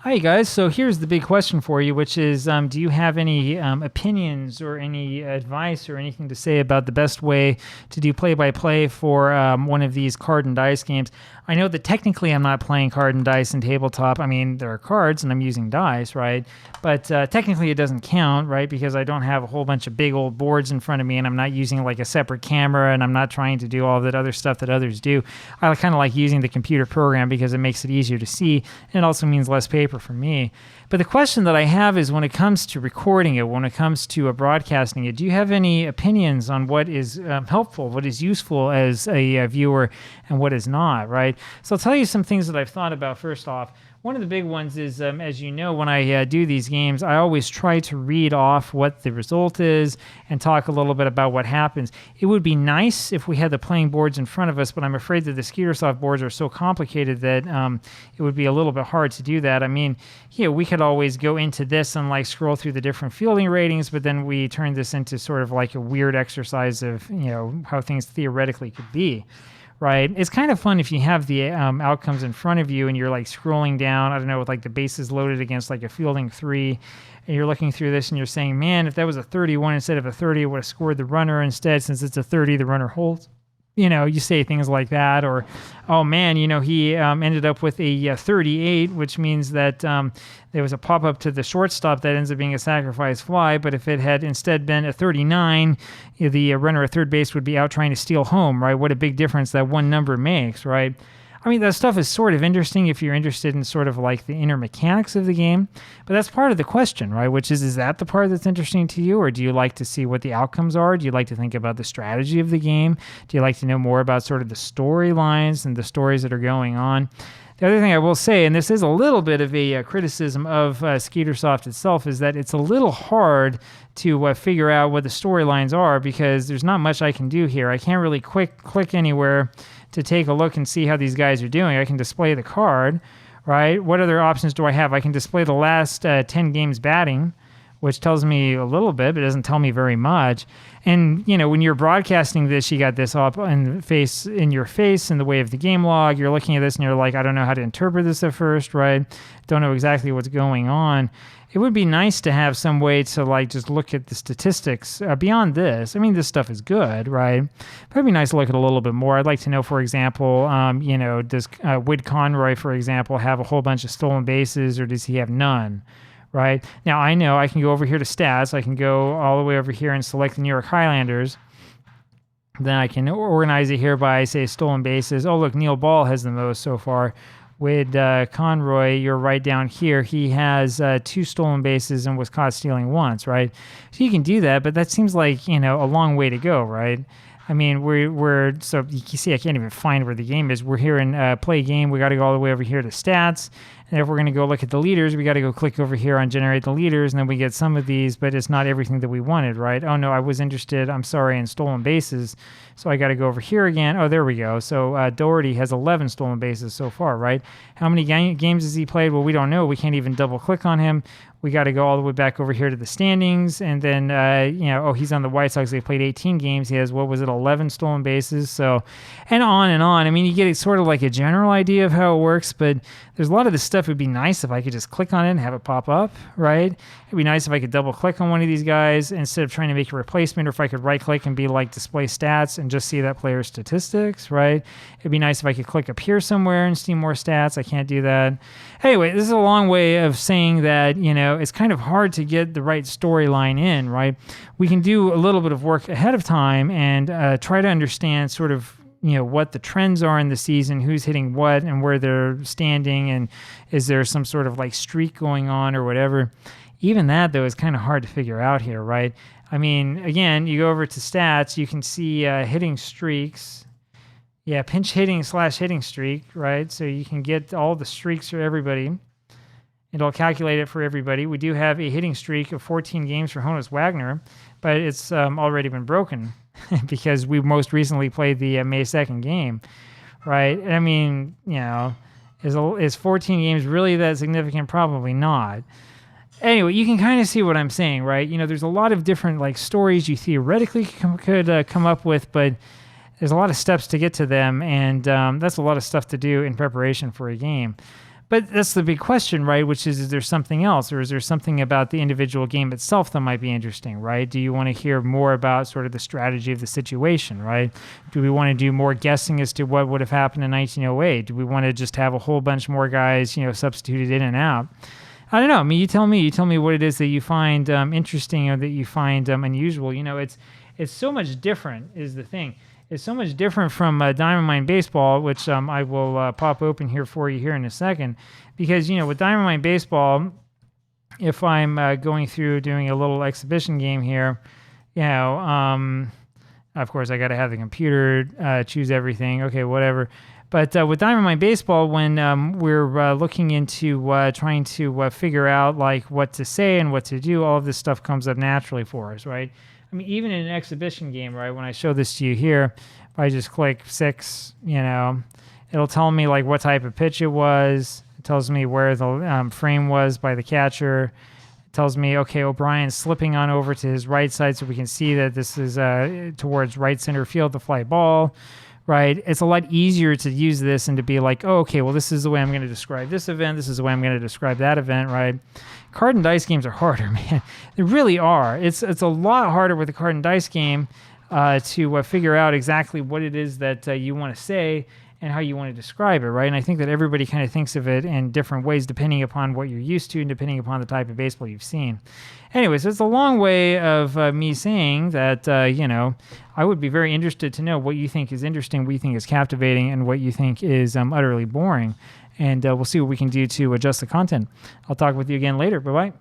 Hi guys. So here's the big question for you, which is, do you have any opinions or any advice or anything to say about the best way to do play-by-play for one of these card and dice games? I know that technically I'm not playing card and dice in tabletop. I mean, there are cards and I'm using dice, right? But technically it doesn't count, right? Because I don't have a whole bunch of big old boards in front of me and I'm not using like a separate camera and I'm not trying to do all that other stuff that others do. I kind of like using the computer program because it makes it easier to see and it also means less paper for me. But the question that I have is when it comes to recording it, when it comes to broadcasting it, do you have any opinions on what is helpful, what is useful as a viewer, and what is not, right? So I'll tell you some things that I've thought about first off. One of the big ones is, as you know, when I do these games, I always try to read off what the result is and talk a little bit about what happens. It would be nice if we had the playing boards in front of us, but I'm afraid that the Skeetersoft boards are so complicated that it would be a little bit hard to do that. I mean, we could always go into this and like scroll through the different fielding ratings, but then we turn this into sort of like a weird exercise of, how things theoretically could be. Right. It's kind of fun if you have the outcomes in front of you and you're like scrolling down, I don't know, with like the bases loaded against like a fielding 3, and you're looking through this and you're saying, man, if that was a 31 instead of a 30, it would have scored the runner instead. Since it's a 30, the runner holds. You say things like that, or, oh man, he ended up with a 38, which means that there was a pop-up to the shortstop that ends up being a sacrifice fly, but if it had instead been a 39, the runner at third base would be out trying to steal home, right? What a big difference that one number makes, right? I mean, that stuff is sort of interesting if you're interested in sort of like the inner mechanics of the game, but that's part of the question, right? Which is that the part that's interesting to you, or do you like to see what the outcomes are? Do you like to think about the strategy of the game? Do you like to know more about sort of the storylines and the stories that are going on? The other thing I will say, and this is a little bit of a criticism of Skeetersoft itself, is that it's a little hard to figure out what the storylines are because there's not much I can do here. I can't really click anywhere to take a look and see how these guys are doing. I can display the card, right? What other options do I have? I can display the last 10 games batting, which tells me a little bit, but doesn't tell me very much. And, when you're broadcasting this, you got this up in your face in the way of the game log. You're looking at this and you're like, I don't know how to interpret this at first, right? Don't know exactly what's going on. It would be nice to have some way to like just look at the statistics beyond this. I mean, this stuff is good, right? But it'd be nice to look at a little bit more. I'd like to know, for example, does Whit Conroy, for example, have a whole bunch of stolen bases or does he have none? Right? Now, I know I can go over here to stats. I can go all the way over here and select the New York Highlanders. Then I can organize it here by, say, stolen bases. Oh, look, Neil Ball has the most so far. With Conroy, you're right down here. He has 2 stolen bases and was caught stealing once, right? So you can do that, but that seems like, a long way to go, right? I mean, we're so you can see I can't even find where the game is. We're here in play game. We got to go all the way over here to stats. And if we're going to go look at the leaders, we got to go click over here on generate the leaders, and then we get some of these, but it's not everything that we wanted, right? Oh, no, I was interested, I'm sorry, in stolen bases. So I got to go over here again. Oh, there we go. So Doherty has 11 stolen bases so far, right? How many games has he played? Well, we don't know. We can't even double click on him. We got to go all the way back over here to the standings. And then, he's on the White Sox. They played 18 games. He has, 11 stolen bases. So, and on and on. I mean, you get sort of like a general idea of how it works, but there's a lot of this stuff. It'd be nice if I could just click on it and have it pop up, right? It'd be nice if I could double click on one of these guys instead of trying to make a replacement, or if I could right click and be like display stats and just see that player's statistics, right? It'd be nice if I could click up here somewhere and see more stats. I can't do that. Anyway, this is a long way of saying that, it's kind of hard to get the right storyline in, right? We can do a little bit of work ahead of time and try to understand sort of, what the trends are in the season, who's hitting what and where they're standing, and is there some sort of like streak going on or whatever. Even that, though, is kind of hard to figure out here, right? I mean, again, you go over to stats, you can see hitting streaks. Yeah, pinch hitting / hitting streak, right? So you can get all the streaks for everybody. It'll calculate it for everybody. We do have a hitting streak of 14 games for Honus Wagner, but it's already been broken because we most recently played the May 2nd game, right? I mean, is 14 games really that significant? Probably not. Anyway, you can kind of see what I'm saying, right? There's a lot of different like stories you theoretically could come up with, but there's a lot of steps to get to them, and that's a lot of stuff to do in preparation for a game. But that's the big question, right? Which is there something else, or is there something about the individual game itself that might be interesting, right? Do you want to hear more about sort of the strategy of the situation, right? Do we want to do more guessing as to what would have happened in 1908? Do we want to just have a whole bunch more guys, substituted in and out? I don't know. I mean, you tell me. You tell me what it is that you find interesting or that you find unusual. It's so much different is the thing. It's so much different from Diamond Mine Baseball, which I will pop open here for you here in a second. Because, with Diamond Mine Baseball, if I'm going through doing a little exhibition game here, of course, I got to have the computer choose everything. Okay, whatever. But with Diamond Mine Baseball, when we're looking into trying to figure out like what to say and what to do, all of this stuff comes up naturally for us, right? I mean, even in an exhibition game, right, when I show this to you here, if I just click 6, it'll tell me like what type of pitch it was. It tells me where the frame was by the catcher. It tells me, okay, O'Brien's slipping on over to his right side so we can see that this is towards right center field, the fly ball, right? It's a lot easier to use this and to be like, oh, okay, well, this is the way I'm going to describe this event. This is the way I'm going to describe that event, right? Card and dice games are harder, man. They really are. It's a lot harder with a card and dice game to figure out exactly what it is that you want to say and how you want to describe it, right? And I think that everybody kind of thinks of it in different ways depending upon what you're used to and depending upon the type of baseball you've seen. Anyways, it's a long way of me saying that, I would be very interested to know what you think is interesting, what you think is captivating, and what you think is utterly boring. And we'll see what we can do to adjust the content. I'll talk with you again later. Bye-bye.